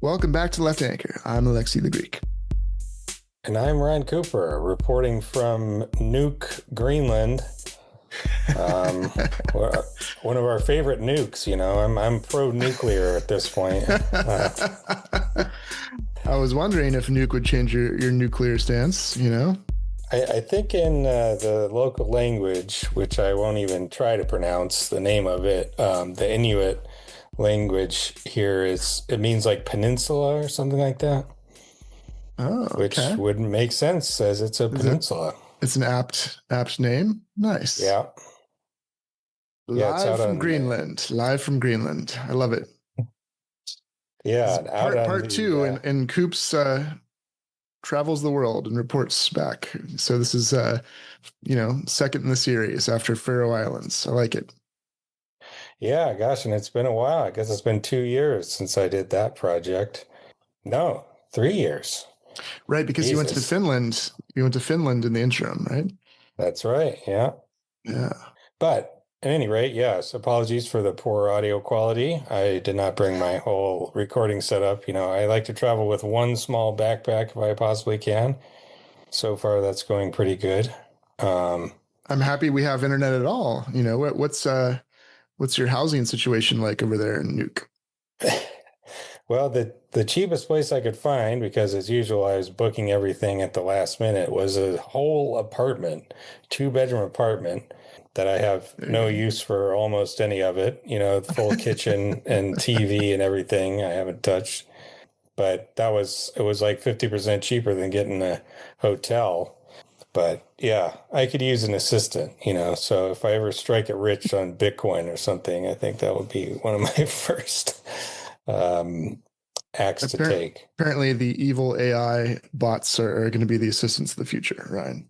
Welcome back to Left Anchor. I'm Alexei the Greek. And I'm Ryan Cooper, reporting from Nuke, Greenland. One of our favorite nukes, I'm pro-nuclear at this point. I was wondering if nuke would change your nuclear stance. I think in the local language, which I won't even try to pronounce the name of it, the Inuit language here it means like peninsula or something like that. Oh, okay. Which would make sense as it's a peninsula. It's an apt name. Nice. Yeah. Live from Greenland. Live from Greenland. I love it. Yeah. Part two, and Coops travels the world and reports back. So this is, second in the series after Faroe Islands. I like it. Yeah, gosh, and it's been a while. I guess it's been 2 years since I did that project. No, 3 years. Right, because Jesus. You went to Finland. You went to Finland in the interim, right? That's right. Yeah. Yeah. But at any rate, yes, apologies for the poor audio quality. I did not bring my whole recording setup. I like to travel with one small backpack if I possibly can. So far, that's going pretty good. I'm happy we have internet at all. What's your housing situation like over there in Nuke? Well, the cheapest place I could find, because as usual, I was booking everything at the last minute, was a whole apartment, 2-bedroom apartment that I have no use for almost any of it. Full kitchen and TV and everything I haven't touched. But it was like 50% cheaper than getting a hotel. But yeah, I could use an assistant, so if I ever strike it rich on Bitcoin or something, I think that would be one of my first acts to take. Apparently the evil AI bots are going to be the assistants of the future, Ryan.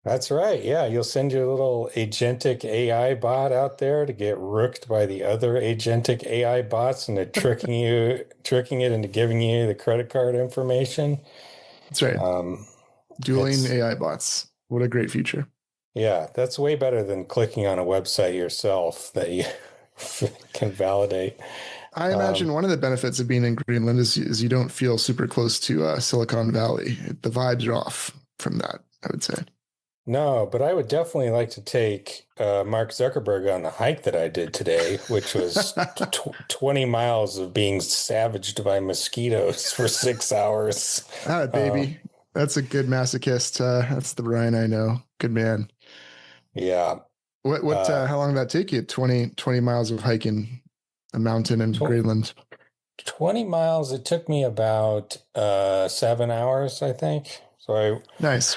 That's right. Yeah, you'll send your little agentic AI bot out there to get rooked by the other agentic AI bots, and they're tricking it into giving you the credit card information. That's right. Dueling AI bots. What a great future. Yeah, that's way better than clicking on a website yourself that you can validate. I imagine one of the benefits of being in Greenland is you don't feel super close to Silicon Valley. The vibes are off from that, I would say. No, but I would definitely like to take Mark Zuckerberg on the hike that I did today, which was 20 miles of being savaged by mosquitoes for 6 hours. Ah, baby. That's a good masochist. That's the Ryan I know. Good man. Yeah. How long did that take you? 20 miles of hiking a mountain in Greenland? 20 miles. It took me about 7 hours, I think. So Nice.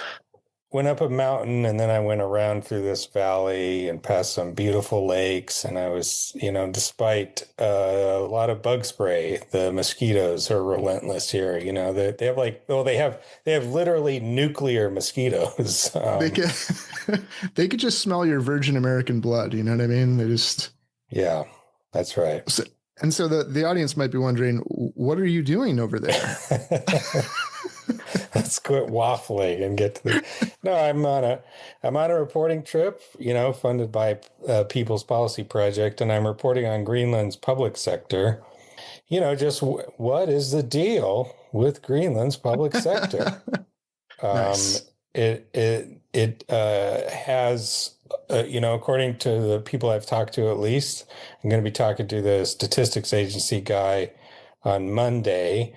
Went up a mountain, and then I went around through this valley and past some beautiful lakes. And I was, despite a lot of bug spray, the mosquitoes are relentless here. They have literally nuclear mosquitoes. They could just smell your virgin American blood. You know what I mean? Yeah, that's right. So the audience might be wondering, what are you doing over there? Let's quit waffling and get to the. No, I'm on a reporting trip, funded by People's Policy Project, and I'm reporting on Greenland's public sector. Just what is the deal with Greenland's public sector? Nice. It has, according to the people I've talked to, at least, I'm going to be talking to the statistics agency guy on Monday.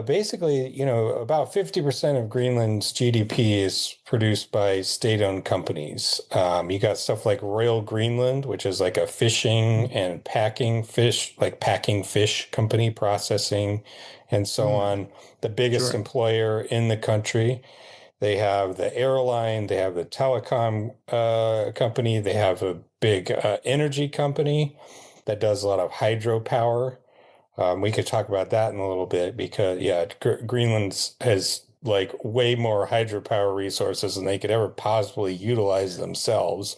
Basically, about 50% of Greenland's GDP is produced by state-owned companies. You got stuff like Royal Greenland, which is like a fishing and packing fish company, processing and so on. The biggest employer in the country. They have the airline, they have the telecom company, they have a big energy company that does a lot of hydropower. We could talk about that in a little bit because, Greenland has like way more hydropower resources than they could ever possibly utilize themselves.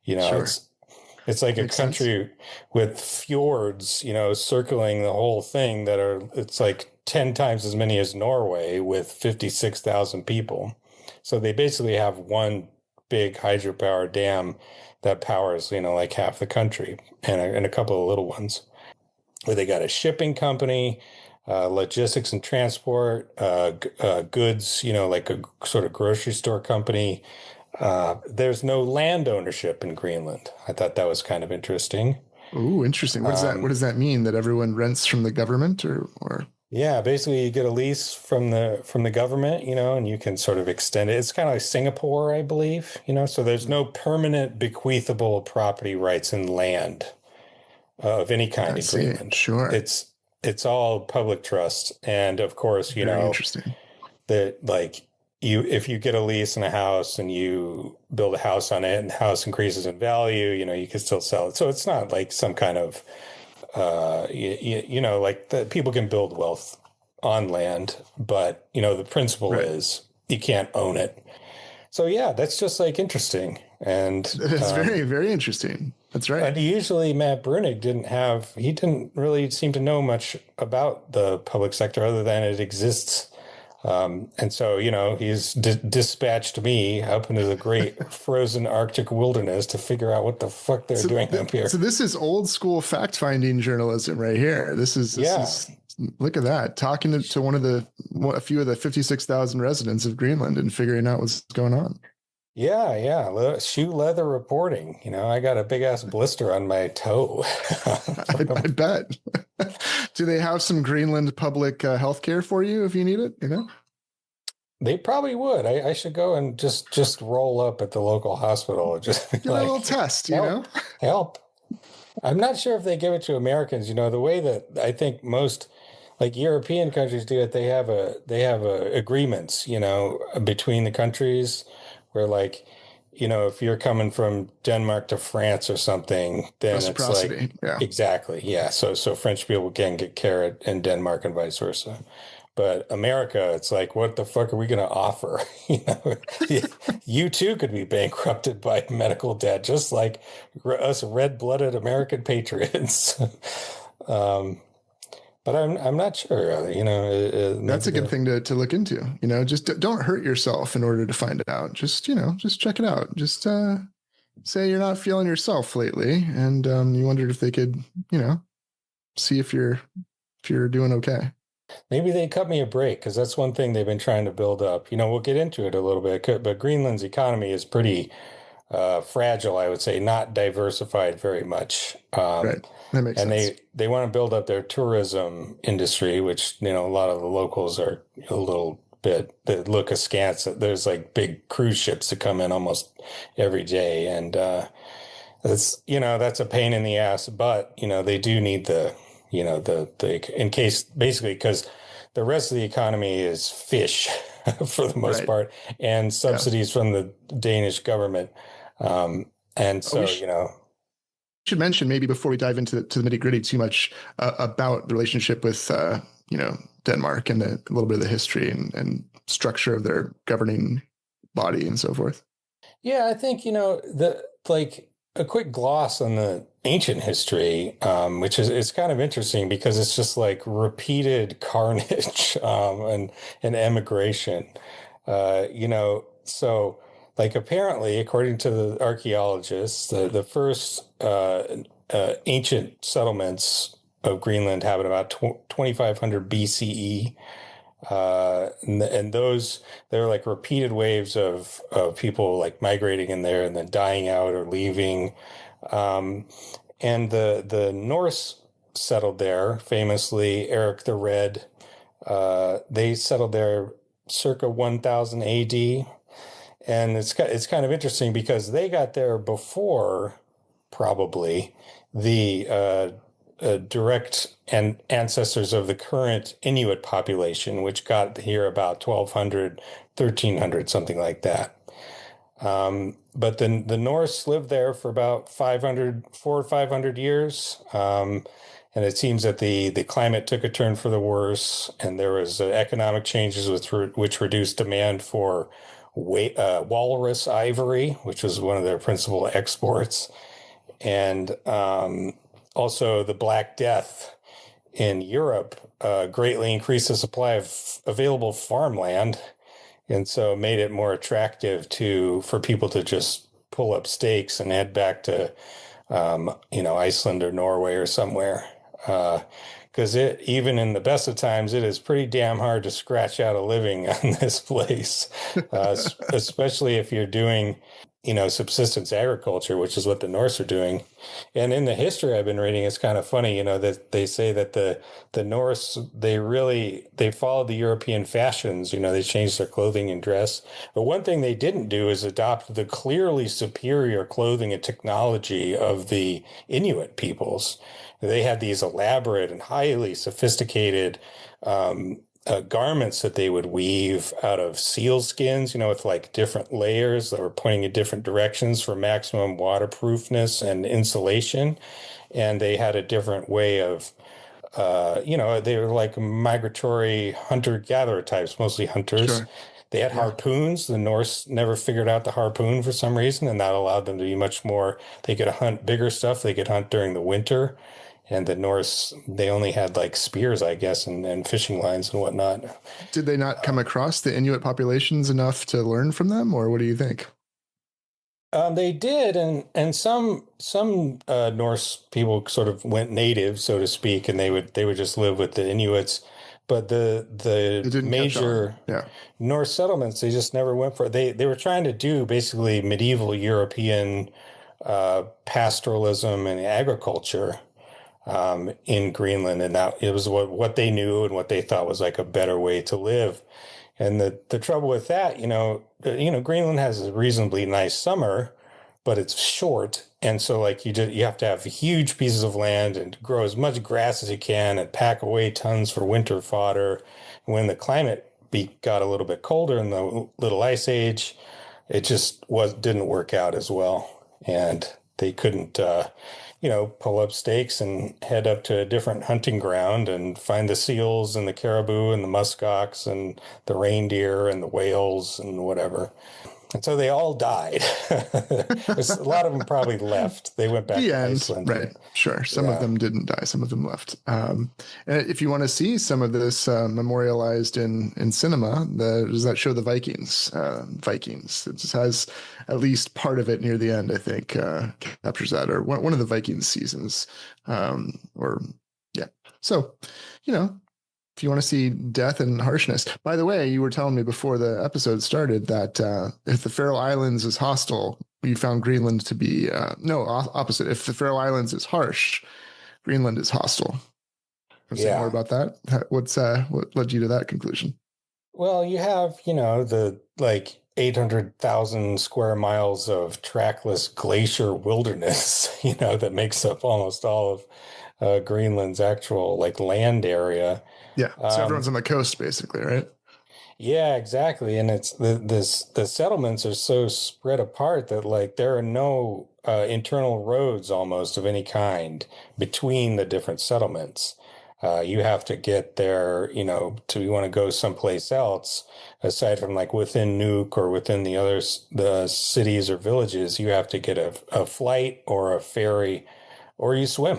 Sure. It's like a country with fjords, circling the whole thing it's like 10 times as many as Norway with 56,000 people. So they basically have one big hydropower dam that powers, like half the country and a couple of little ones. Where they got a shipping company, logistics and transport, goods, like a sort of grocery store company. There's no land ownership in Greenland. I thought that was kind of interesting. Oh, interesting. What Um, does that mean? That everyone rents from the government or yeah, basically you get a lease from the government, and you can sort of extend it. It's kind of like Singapore, I believe, so there's no permanent bequeathable property rights in land of any kind I in see. Greenland. Sure. It's all public trust. And of course, Very interesting. that like if you get a lease in a house and you build a house on it and the house increases in value, you can still sell it. So it's not like some kind of like the people can build wealth on land, but the principle Right. is you can't own it. So yeah, that's just like interesting. And That's very, very interesting. That's right. unusually, Matt Brunig he didn't really seem to know much about the public sector other than it exists. And so, he's dispatched me up into the great frozen Arctic wilderness to figure out what the fuck they're doing up here. So this is old school fact finding journalism right here. This Yeah. is look at that. Talking to a few of the 56,000 residents of Greenland and figuring out what's going on. Yeah, yeah. Shoe leather reporting. I got a big ass blister on my toe. I bet. Do they have some Greenland public health care for you if you need it? They probably would. I should go and just roll up at the local hospital. Just Give it a little test, help. I'm not sure if they give it to Americans. The way that I think most like European countries do it, they have agreements, between the countries where like, if you're coming from Denmark to France or something, then it's like Reciprocity. Yeah. exactly, yeah. So French people can get care in Denmark and vice versa. But America, it's like, what the fuck are we going to offer? You too could be bankrupted by medical debt, just like us red-blooded American patriots. um, but I'm not sure. That's a good thing to look into. Just don't hurt yourself in order to find it out. Just check it out. Just say you're not feeling yourself lately, and you wondered if they could, see if you're doing okay. Maybe they cut me a break because that's one thing they've been trying to build up. We'll get into it a little bit, but Greenland's economy is pretty fragile, I would say, not diversified very much. Right. That makes and sense. they want to build up their tourism industry, which, a lot of the locals are a little bit, they look askance. There's like big cruise ships that come in almost every day. And that's a pain in the ass, but, they do need in case basically because the rest of the economy is fish for the most part and subsidies from the Danish government. And so, should mention maybe before we dive into the nitty gritty too much about the relationship with Denmark and a little bit of the history and structure of their governing body and so forth. Yeah, I think a quick gloss on the ancient history, which is it's kind of interesting because it's just like repeated carnage and emigration. So like apparently, according to the archaeologists, the first ancient settlements of Greenland happened about 2500 BCE. And those they're like repeated waves of people like migrating in there and then dying out or leaving. And the Norse settled there famously. Eric the Red, they settled there circa 1000 AD. And it's kind of interesting because they got there before probably the direct ancestors of the current Inuit population, which got here about 1200, 1300, something like that. But then the Norse lived there for about 400 or 500 years. And it seems that the climate took a turn for the worse, and there was economic changes which reduced demand for walrus ivory, which was one of their principal exports, and also the Black Death in Europe greatly increased the supply of available farmland, and so made it more attractive for people to just pull up stakes and head back to Iceland or Norway or somewhere. Because it, even in the best of times, it is pretty damn hard to scratch out a living on this place, especially if you're doing, subsistence agriculture, which is what the Norse are doing. And in the history I've been reading, it's kind of funny, that they say that the Norse, they followed the European fashions. They changed their clothing and dress. But one thing they didn't do is adopt the clearly superior clothing and technology of the Inuit peoples. They had these elaborate and highly sophisticated garments that they would weave out of seal skins, with like different layers that were pointing in different directions for maximum waterproofness and insulation. And they had a different way of, they were like migratory hunter-gatherer types, mostly hunters. Sure. They had Yeah. harpoons. The Norse never figured out the harpoon for some reason, and that allowed them to be much more. They could hunt bigger stuff. They could hunt during the winter. And the Norse, they only had like spears, I guess, and fishing lines and whatnot. Did they not come across the Inuit populations enough to learn from them, or what do you think? They did, and some Norse people sort of went native, so to speak, and they would just live with the Inuits. But It the didn't catch on. major Yeah. Norse settlements, they just never went for it. They were trying to do basically medieval European pastoralism and agriculture in Greenland, and that it was what they knew and what they thought was like a better way to live. And the trouble with that, Greenland has a reasonably nice summer, but it's short, and so like you have to have huge pieces of land and grow as much grass as you can and pack away tons for winter fodder. When the climate got a little bit colder in the Little Ice Age, it just didn't work out as well, and they couldn't. Pull up stakes and head up to a different hunting ground and find the seals and the caribou and the muskox and the reindeer and the whales and whatever. And so they all died. A lot of them probably left. They went back The to end. Iceland. Right. Sure. Some of them didn't die. Some of them left. And if you want to see some of this memorialized in cinema, does that show the Vikings? Vikings. It just has at least part of it near the end, I think, captures that, or one of the Vikings seasons. Or yeah. So, if you want to see death and harshness. By the way, you were telling me before the episode started that if the Faroe Islands is hostile, you found Greenland to be no opposite. If the Faroe Islands is harsh, Greenland is hostile. Want to say more about that? What led you to that conclusion? Well, you have the like 800,000 square miles of trackless glacier wilderness, that makes up almost all of Greenland's actual like land area. Yeah, so everyone's on the coast, basically, right? Yeah, exactly. And it's the settlements are so spread apart that like there are no internal roads almost of any kind between the different settlements. You have to get there, to you want to go someplace else aside from like within Nuuk or within the cities or villages. You have to get a flight or a ferry, or you swim.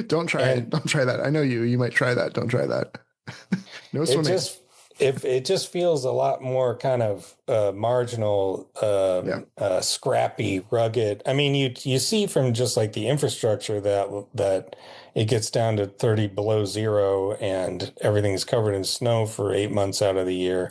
Don't try it. Don't try that. I know you. You might try that. Don't try that. No swimming. It just feels a lot more kind of marginal, scrappy, rugged. I mean, you see from just like the infrastructure that it gets down to 30 below zero and everything's covered in snow for 8 months out of the year.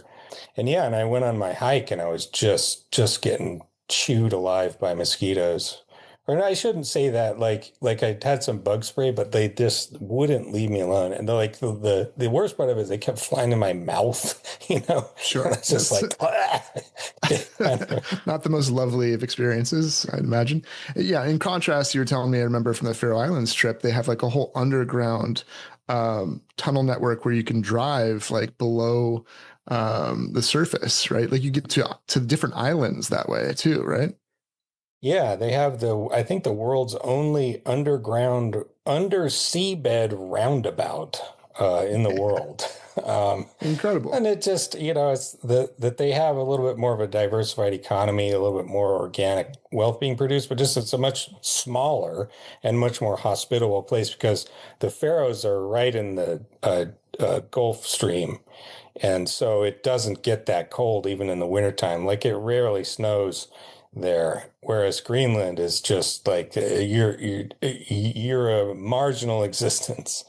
And yeah, and I went on my hike and I was just getting chewed alive by mosquitoes. Or I shouldn't say that. Like I had some bug spray, but they just wouldn't leave me alone. And they're like the worst part of it is they kept flying in my mouth. Sure. And it's just like not the most lovely of experiences, I'd imagine. Yeah. In contrast, you were telling me, I remember from the Faroe Islands trip, they have like a whole underground tunnel network where you can drive like below the surface, right? Like you get to different islands that way too, right? Yeah, they have I think the world's only underground underseabed roundabout in the world. Incredible. And it just, it's that they have a little bit more of a diversified economy, a little bit more organic wealth being produced, but just it's a much smaller and much more hospitable place because the Faroes are right in the Gulf Stream. And so it doesn't get that cold even in the wintertime. Like it rarely snows there, whereas Greenland is just like you're a marginal existence.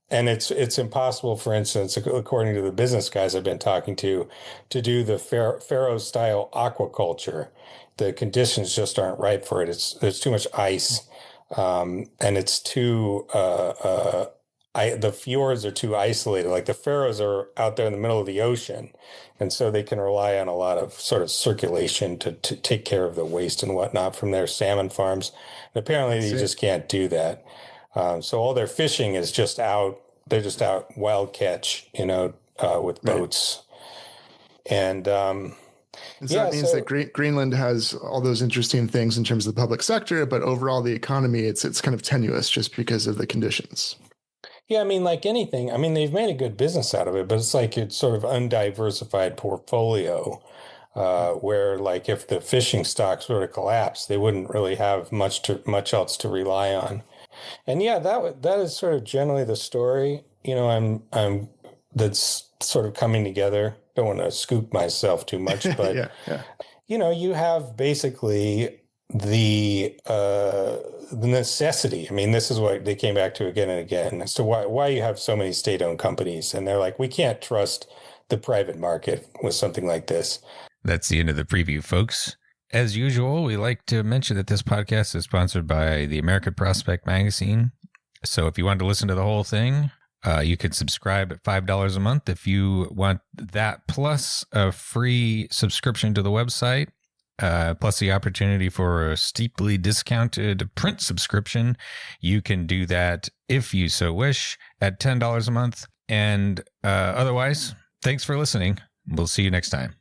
And it's impossible, for instance, according to the business guys I've been talking to do the Faroe style aquaculture. The conditions just aren't right for it. There's too much ice, and it's too the fjords are too isolated. Like the Faroes are out there in the middle of the ocean, and so they can rely on a lot of sort of circulation to take care of the waste and whatnot from their salmon farms. And apparently, you just can't do that. So all their fishing is just out. They're just out wild catch, with boats. And so that means that Greenland has all those interesting things in terms of the public sector, but overall the economy, it's kind of tenuous just because of the conditions. Yeah, I mean, like anything, I mean, they've made a good business out of it, but it's like it's sort of undiversified portfolio. Where like if the fishing stocks were to collapse, they wouldn't really have much else to rely on. And yeah, that is sort of generally the story. I'm that's sort of coming together. Don't want to scoop myself too much, but yeah. You have basically the necessity. I mean, this is what they came back to again and again as to why you have so many state-owned companies, and they're like, we can't trust the private market with something like this. That's the end of the preview, folks. As usual, we like to mention that this podcast is sponsored by the American Prospect Magazine. So if you want to listen to the whole thing, you can subscribe at $5 a month if you want that, plus a free subscription to the website, plus the opportunity for a steeply discounted print subscription. You can do that if you so wish at $10 a month. And otherwise, thanks for listening. We'll see you next time.